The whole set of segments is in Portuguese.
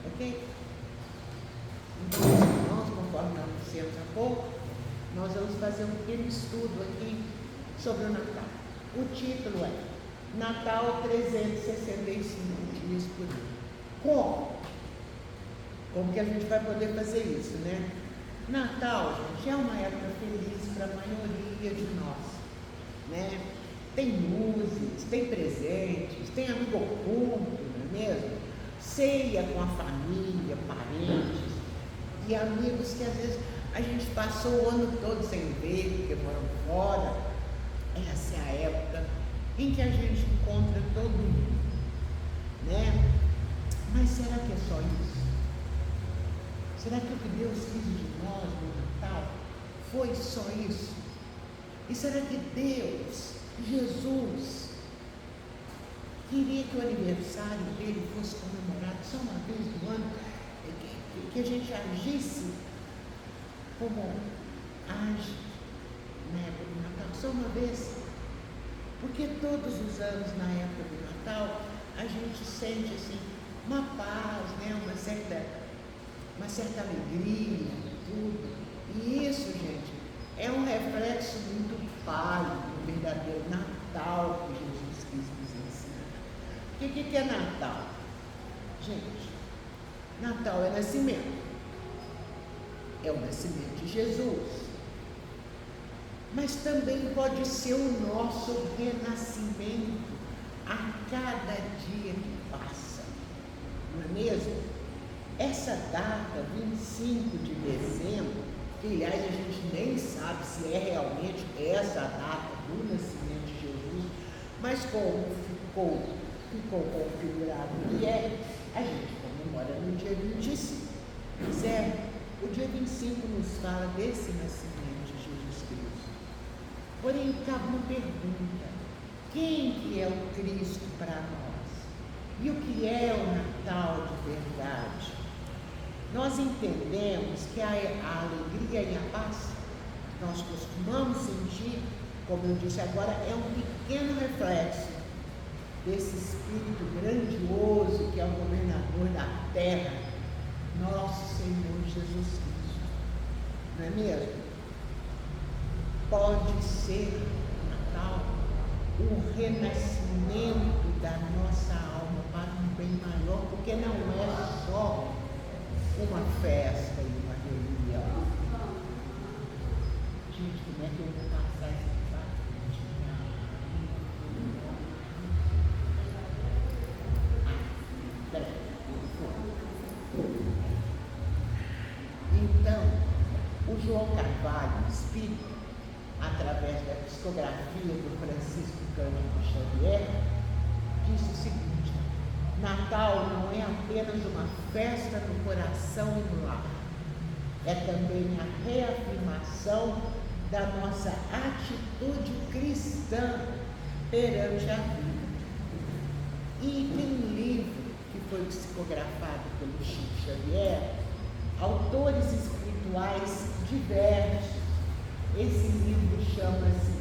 Ok? Então, irmãos, conforme nós dissemos há pouco, nós vamos fazer um pequeno estudo aqui sobre o Natal. O título é Natal 365 dias por ano. Como? Como que a gente vai poder fazer isso, né? Natal, gente, é uma época feliz para a maioria de nós, né? Tem luzes, tem presentes, tem amigo oculto, não é mesmo? Ceia com a família, parentes e amigos que às vezes a gente passou o ano todo sem ver, porque moram fora. Essa é a época em que a gente encontra todo mundo, né? Mas será que é só isso? Será que o que Deus quis de nós no Natal foi só isso? E será que Deus, Jesus, queria que o aniversário dele fosse comemorado só uma vez no ano, que a gente agisse como age na época do Natal, só uma vez? Porque todos os anos, na época do Natal, a gente sente assim, uma paz, né? uma certa alegria, tudo. E isso, gente, é um reflexo muito pálido do verdadeiro Natal que Jesus quis nos ensinar. O que é Natal? Gente, Natal é nascimento. É o nascimento de Jesus. Mas também pode ser o nosso renascimento a cada dia que passa. Não é mesmo? Essa data, 25 de dezembro, que aliás a gente nem sabe se é realmente essa a data do nascimento de Jesus, mas como ficou configurado que a gente comemora no dia 25, certo? O dia 25 nos fala desse nascimento de Jesus Cristo. Porém, cabe uma pergunta: quem que é o Cristo para nós? E o que é o Natal de verdade? Nós entendemos que a alegria e a paz que nós costumamos sentir, como eu disse agora, é um pequeno reflexo desse Espírito grandioso que é o governador da terra, nosso Senhor Jesus Cristo. Não é mesmo? Pode ser o Natal o renascimento da nossa alma para um bem maior, porque não é só uma festa e uma reunião. Gente, como é que eu vou passar esse fato? Então, o João Carvalho, espírito, através da psicografia do Francisco Cândido Xavier, disse o seguinte: Natal não é apenas uma festa no coração e no lar, é também a reafirmação da nossa atitude cristã perante a vida. E tem um livro que foi psicografado pelo Chico Xavier, autores espirituais diversos. Esse livro chama-se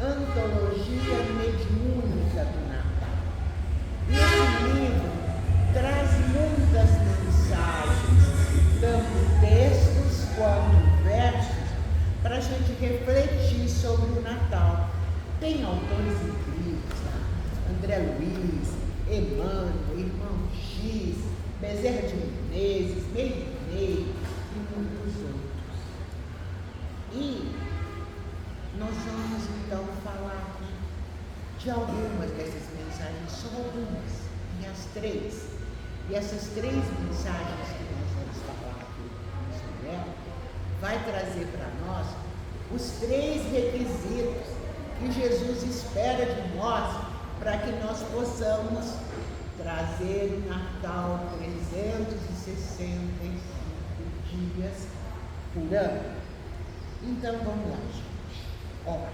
Antologia Mediúnica do Natal. E esse livro traz muitas mensagens, tanto textos quanto versos, para a gente refletir sobre o Natal. Tem autores incríveis, tá? André Luiz, Emmanuel, Irmão X, Bezerra de Menezes, Melinei e muitos outros. E nós vamos então falar aqui de algumas dessas mensagens, só algumas, e as três. E essas três mensagens que nós vamos falar aqui nesse momento vai trazer para nós os três requisitos que Jesus espera de nós para que nós possamos trazer o Natal 365 dias por ano. Então vamos lá, gente. Olha,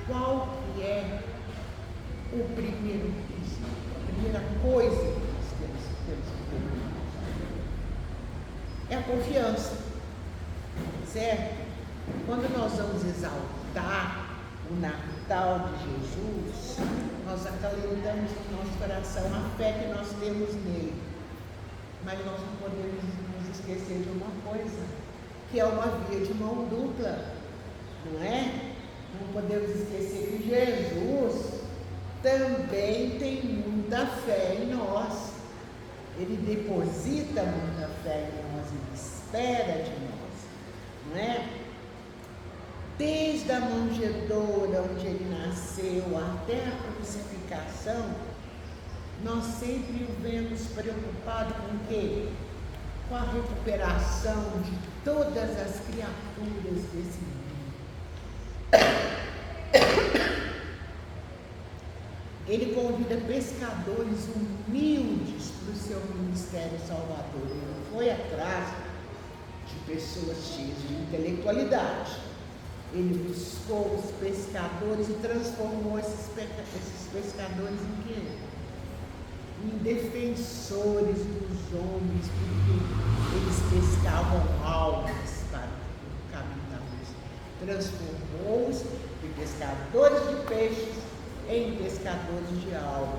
qual que é o primeiro princípio, a primeira coisa que nós temos que ter? É a confiança, certo? quando nós vamos exaltar o Natal de Jesus, nós acalentamos no nosso coração a fé que nós temos nele. Mas nós não podemos nos esquecer de uma coisa, que é uma via de mão dupla, não é? Não podemos esquecer que Jesus também tem muita fé em nós. Ele deposita muita fé em nós, ele espera de nós, não é? Desde a manjedoura onde ele nasceu até a crucificação, nós sempre o vemos preocupado com o quê? Com a recuperação de todas as criaturas desse mundo. Ele convida pescadores humildes para o seu ministério salvador. Ele não foi atrás de pessoas cheias de intelectualidade. Ele buscou os pescadores e transformou esses pescadores em quê? Em defensores dos homens, porque eles pescavam almas para o caminho da luz. Transformou-os de pescadores de peixes em pescadores de alma.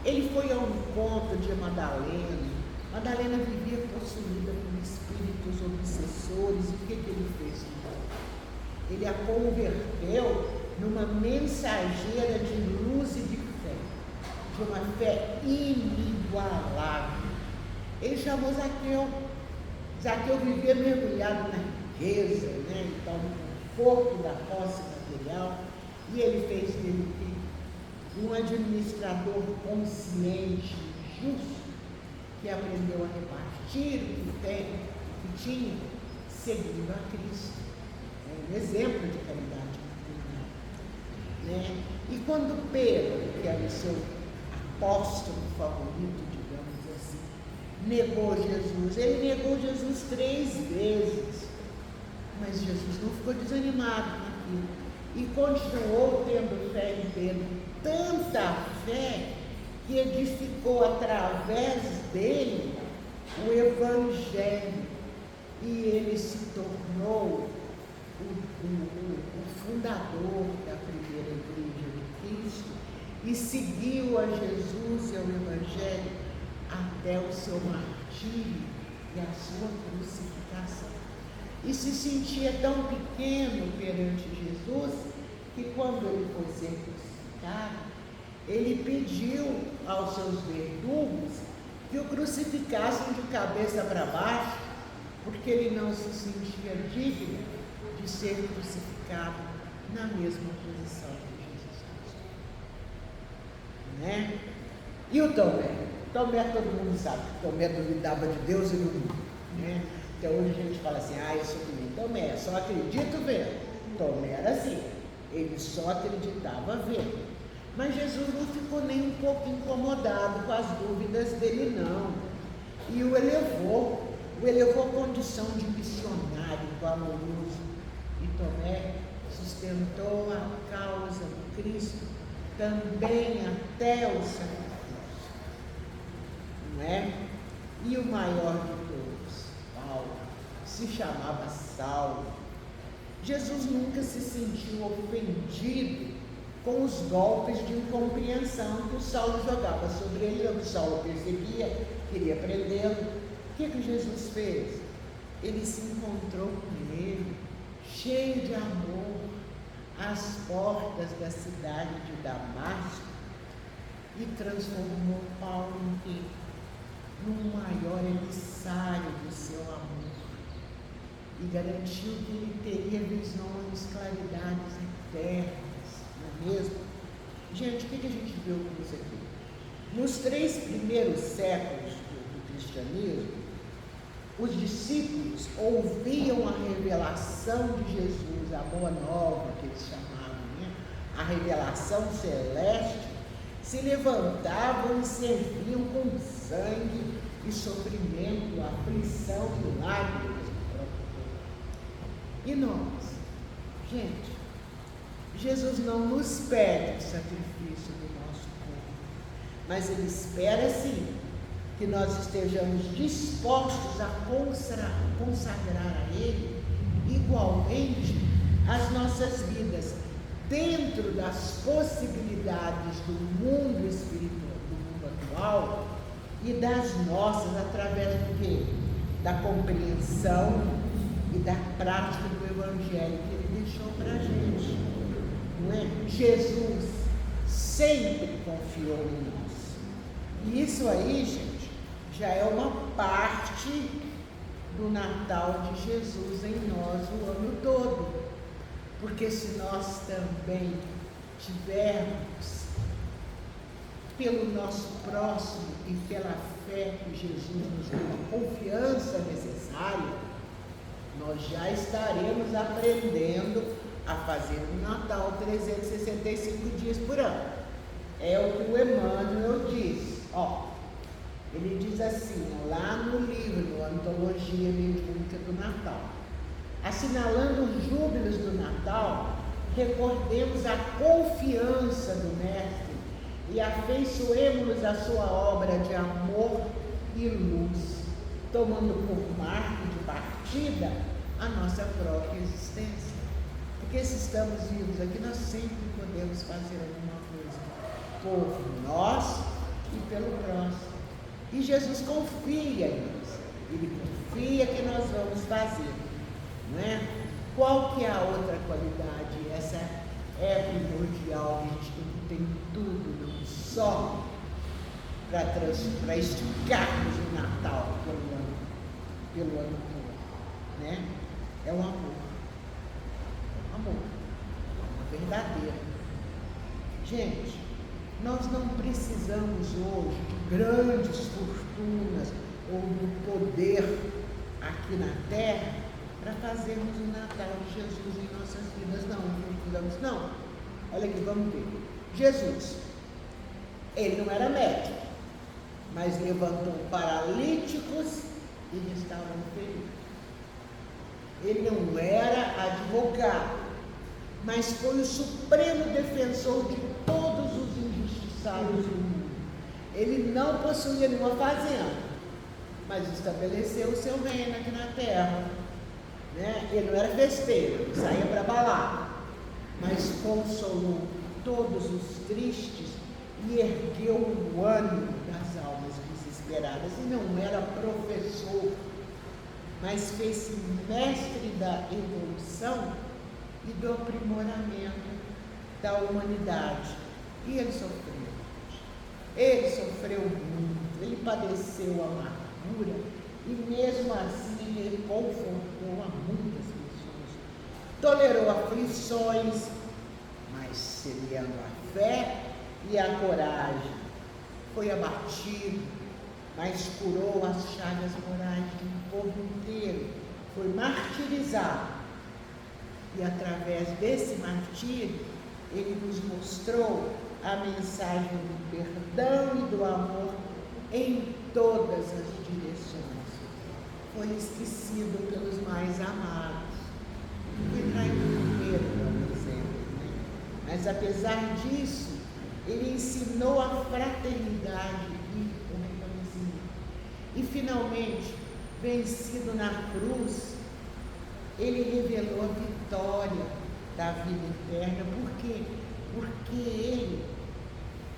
Ele foi ao encontro de Madalena. Madalena vivia possuída por espíritos obsessores. E o que ele fez? Ele a converteu numa mensageira de luz e de fé, de uma fé inigualável. Ele chamou Zaqueu. Zaqueu vivia mergulhado na riqueza, né? Então, no conforto da posse material, e ele fez dele um administrador consciente, justo, que aprendeu a repartir o que tinha, seguindo a Cristo. É um exemplo de caridade maternal, né? E quando Pedro, que era o seu apóstolo favorito, digamos assim, negou Jesus, ele negou Jesus 3 vezes, mas Jesus não ficou desanimado naquilo e continuou tendo fé em Pedro, tanta fé que edificou através dele o Evangelho, e ele se tornou o fundador da primeira igreja de Cristo e seguiu a Jesus e ao Evangelho até o seu martírio e a sua crucificação. E se sentia tão pequeno perante Jesus que quando ele foi ser crucificado, ele pediu aos seus verdugos que o crucificassem de cabeça para baixo, porque ele não se sentia digno de ser crucificado na mesma posição que Jesus Cristo. Né? E o Tomé? Tomé, todo mundo sabe que Tomé duvidava de Deus e do mundo. Né? Então hoje a gente fala assim, eu sou que nem Tomé, só acredito vendo. Tomé era assim, ele só acreditava vendo. Mas Jesus não ficou nem um pouco incomodado com as dúvidas dele, não. E o elevou à condição de missionário valoroso. E Tomé sustentou a causa do Cristo também até o sacrifício. Não é? E o maior de todos, Paulo, se chamava Saulo. Jesus nunca se sentiu ofendido com os golpes de incompreensão que o Saulo jogava sobre ele. O Saulo percebia, queria prendê-lo. O que Jesus fez? Ele se encontrou com ele, cheio de amor, às portas da cidade de Damasco, e transformou Paulo num maior emissário do seu amor, e garantiu que ele teria visões, claridades eternas, não é mesmo? Gente, o que a gente viu com isso aqui? Nos 3 primeiros séculos do cristianismo, os discípulos ouviam a revelação de Jesus, a boa nova que eles chamavam, né? A revelação celeste, se levantavam e serviam com sangue e sofrimento, aflição e lágrimas do próprio corpo. E nós? Gente, Jesus não nos pede o sacrifício do nosso corpo, mas Ele espera sim que nós estejamos dispostos a consagrar a Ele igualmente as nossas vidas, dentro das possibilidades do mundo espiritual, do mundo atual, e das nossas, através do quê? Da compreensão e da prática do Evangelho que Ele deixou para a gente. Não é? Jesus sempre confiou em nós. E isso aí, gente, já é uma parte do Natal de Jesus em nós o ano todo. Porque se nós também tivermos, pelo nosso próximo e pela fé que Jesus nos deu a confiança necessária, nós já estaremos aprendendo a fazer um Natal 365 dias por ano. É o que o Emmanuel diz. Ele diz assim, lá no livro, Antologia Mediúnica do Natal: assinalando os júbilos do Natal, recordemos a confiança do Mestre e afeiçoemo-nos a sua obra de amor e luz, tomando por marco de partida a nossa própria existência. Porque se estamos vivos aqui, nós sempre podemos fazer alguma coisa por nós e pelo próximo. E Jesus confia em nós. Ele confia que nós vamos fazer. Não é? Qual que é a outra qualidade? Essa é primordial. A gente tem tudo, não só para esticarmos o Natal pelo ano todo, né? É o amor. Amor, verdadeiro. Gente, nós não precisamos hoje de grandes fortunas ou do poder aqui na Terra para fazermos o Natal de Jesus em nossas vidas. Não. Olha aqui, vamos ver. Jesus, ele não era médico, mas levantou paralíticos e restaurou feridos. Ele não era advogado, mas foi o supremo defensor de todos os injustiçados do mundo. Ele não possuía nenhuma fazenda, mas estabeleceu o seu reino aqui na terra. Né? Ele não era festeiro, não saía para balada, mas consolou todos os tristes e ergueu o ânimo das almas desesperadas. E não era professor, mas fez-se mestre da evolução e do aprimoramento da humanidade. E ele sofreu. Ele sofreu muito, ele padeceu amargura e mesmo assim ele confortou a muitas pessoas. Tolerou aflições, mas semeando a fé e a coragem. Foi abatido, mas curou as chagas morais de um povo inteiro. Foi martirizado. E através desse martírio, ele nos mostrou a mensagem do perdão e do amor em todas as direções. Foi esquecido pelos mais amados. Foi traído por Pedro, por exemplo. Né? Mas apesar disso, ele ensinou a fraternidade e o reconhecimento. E finalmente, vencido na cruz, ele revelou a vitória da vida eterna. Por quê? Porque ele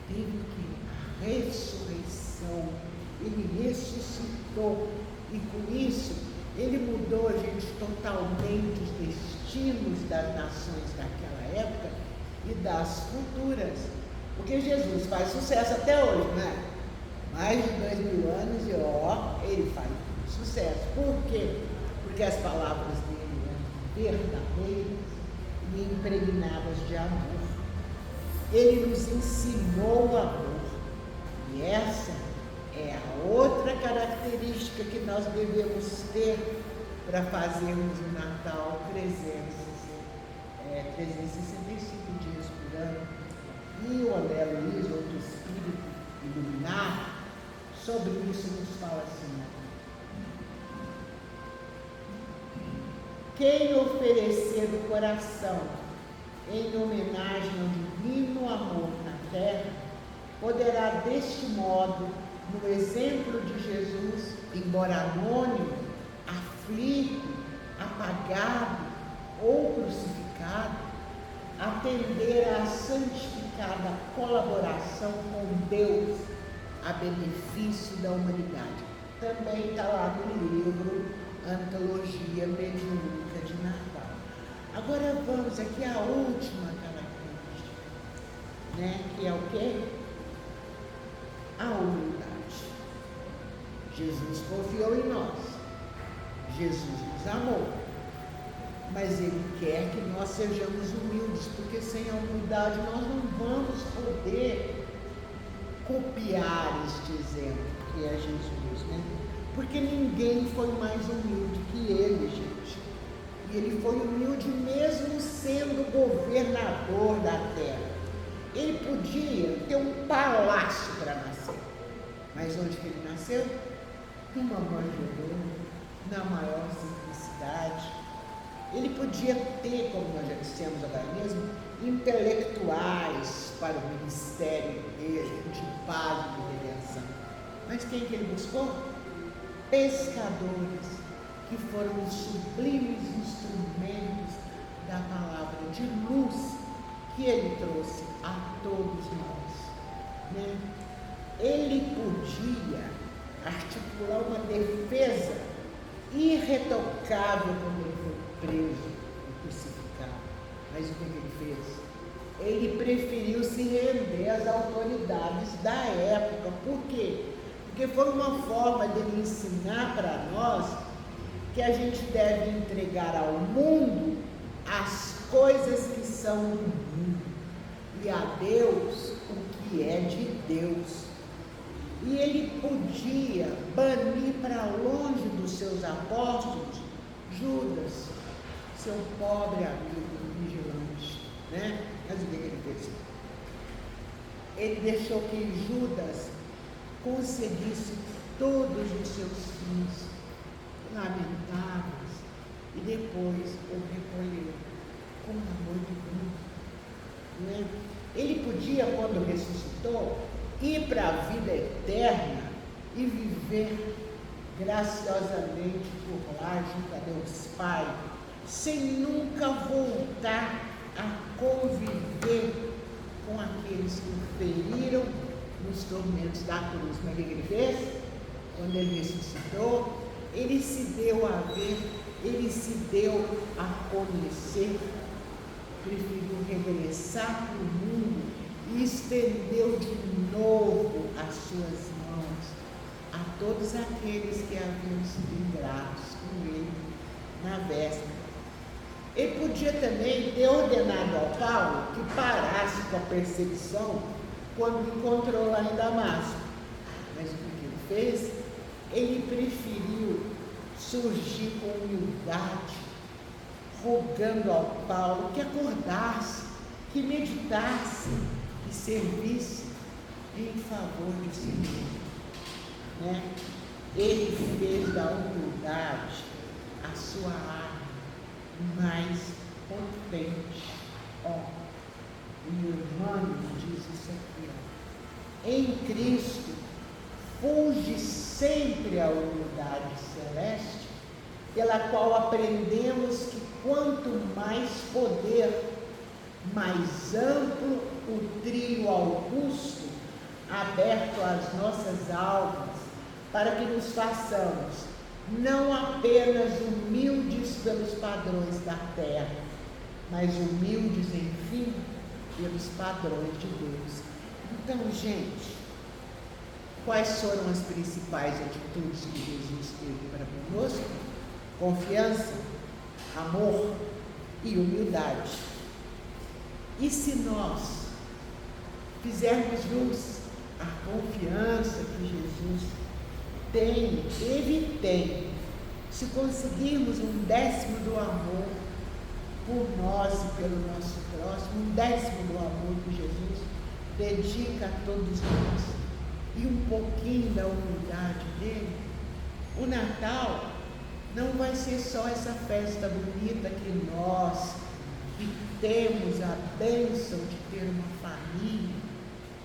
teve a ressurreição, ele ressuscitou, e com isso ele mudou, gente, totalmente os destinos das nações daquela época e das futuras. Porque Jesus faz sucesso até hoje, né? Mais de 2000 anos e ele faz sucesso. Por quê? Porque as palavras dele eram verdadeiras e impregnadas de amor. Ele nos ensinou o amor. E essa é a outra característica que nós devemos ter para fazermos o Natal 365 dias por ano. E o André Luiz, outro espírito iluminado, sobre isso nos fala assim: quem oferecer do coração em homenagem ao divino amor na terra, poderá deste modo, no exemplo de Jesus, embora anônimo, aflito, apagado, ou crucificado, atender à santificada colaboração com Deus a benefício da humanidade. Também está lá no livro Antologia Mediúnica de Natal. Agora vamos aqui à última característica, que é o quê? A humildade. Jesus confiou em nós, Jesus nos amou, mas Ele quer que nós sejamos humildes, porque sem a humildade nós não vamos poder copiar este exemplo que é Jesus, Porque ninguém foi mais humilde que Ele, gente. E Ele foi humilde mesmo sendo governador da terra. Ele podia ter um palácio para nascer, mas onde que Ele nasceu? Numa manjedoura, na maior simplicidade. Ele podia ter, como nós já dissemos agora mesmo, intelectuais para o ministério dele, de paz e de redenção. Mas quem que ele buscou? Pescadores, que foram os sublimes instrumentos da palavra de luz que ele trouxe a todos nós. Ele podia articular uma defesa irretocável quando ele foi preso e crucificado. Mas o que ele fez? Ele preferiu se render às autoridades da época. Por quê? Porque foi uma forma dele ensinar para nós que a gente deve entregar ao mundo as coisas que são do mundo e a Deus o que é de Deus. E ele podia banir para longe dos seus apóstolos Judas, seu pobre amigo vigilante, Mas o que ele fez? Ele deixou que Judas conseguisse todos os seus fins lamentáveis e depois o recolheu com amor divino. Ele podia, quando ressuscitou, ir para a vida eterna e viver graciosamente por lá junto a Deus Pai, sem nunca voltar a conviver com aqueles que o feriram nos tormentos da cruz. Mas o que ele fez? Quando ele ressuscitou, ele se deu a ver, ele se deu a conhecer, preferiu regressar para o mundo e estendeu de novo as suas mãos a todos aqueles que haviam sido ingratos com ele na véspera. Ele podia também ter ordenado ao Paulo que parasse com a perseguição quando encontrou lá em Damasco. Mas o que ele fez? Ele preferiu surgir com humildade, rogando ao Paulo que acordasse, que meditasse e servisse em favor de si mesmo. Ele fez da humildade a sua arma mais potente. O irmão diz isso aqui, Em Cristo fulge sempre a humildade celeste, pela qual aprendemos que quanto mais poder, mais amplo o trilho augusto aberto às nossas almas, para que nos façamos não apenas humildes pelos padrões da terra, mas humildes, enfim, pelos padrões de Deus. Então, gente, quais foram as principais atitudes que Jesus teve para conosco? Confiança, amor e humildade. E se nós fizermos jus à confiança que Jesus teve e tem, se conseguirmos 1/10 do amor por nós e pelo nosso próximo, 1/10 do amor que Jesus dedica a todos nós e um pouquinho da humildade dele, o Natal não vai ser só essa festa bonita que nós, que temos a bênção de ter uma família,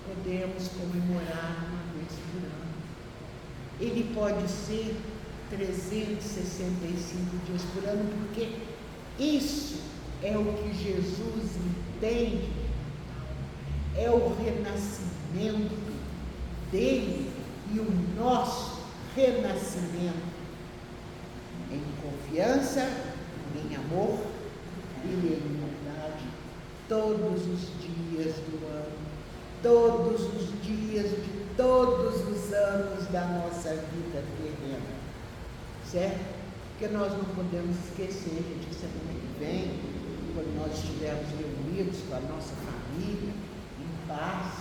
podemos comemorar uma vez por ano. Ele pode ser 365 dias por ano, porque Isso é o que Jesus entende, é o renascimento dele e o nosso renascimento em confiança, em amor e em humildade, todos os dias do ano, todos os dias de todos os anos da nossa vida terrena, certo? Porque nós não podemos esquecer, gente, que semana que vem, quando nós estivermos reunidos com a nossa família, em paz,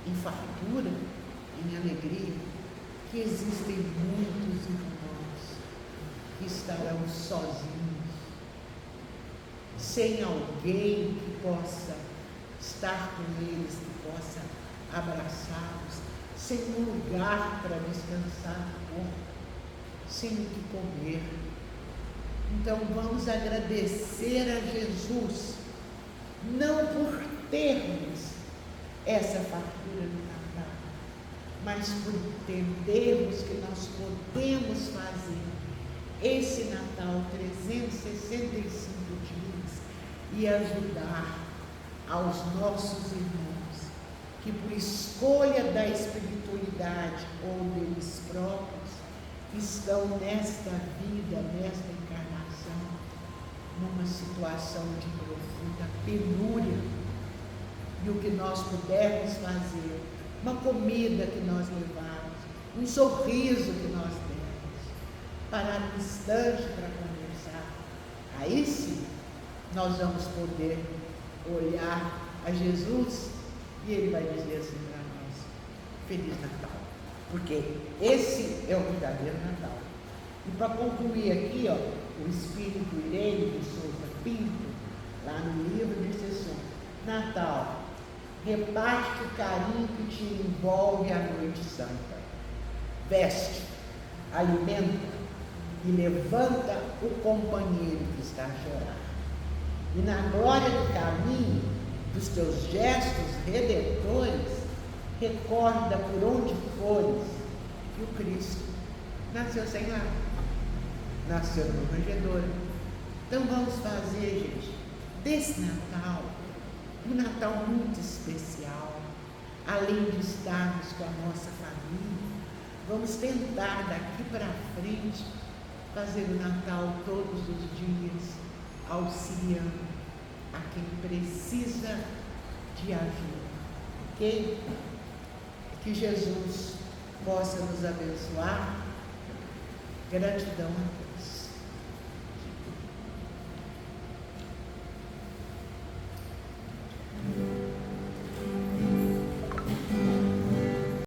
em fartura, em alegria, que existem muitos irmãos que estarão sozinhos, sem alguém que possa estar com eles, que possa abraçá-los, sem um lugar para descansar o corpo, sem o que comer. Então vamos agradecer a Jesus, não por termos essa fartura no Natal, mas por entendermos que nós podemos fazer esse Natal 365 dias e ajudar aos nossos irmãos que, por escolha da espiritualidade ou deles próprios, estão nesta vida, nesta encarnação, numa situação de profunda penúria. E o que nós pudermos fazer, uma comida que nós levarmos, um sorriso que nós demos, parar um instante para conversar, aí sim nós vamos poder olhar a Jesus e Ele vai dizer assim para nós: Feliz Natal, porque esse é o verdadeiro Natal. E para concluir aqui, ó, o Espírito Irene de Souza Pinto, lá no livro, disse assim: Natal, reparte o carinho que te envolve a noite santa, veste, alimenta e levanta o companheiro que está a chorar. E na glória do caminho dos teus gestos redentores, recorda por onde fores que o Cristo nasceu sem lar, nasceu numa manjedoura. Então vamos fazer, gente, desse Natal um Natal muito especial. Além de estarmos com a nossa família, vamos tentar daqui para frente fazer o Natal todos os dias, auxiliando a quem precisa de ajuda, ok? Que Jesus possa nos abençoar. Gratidão a Deus.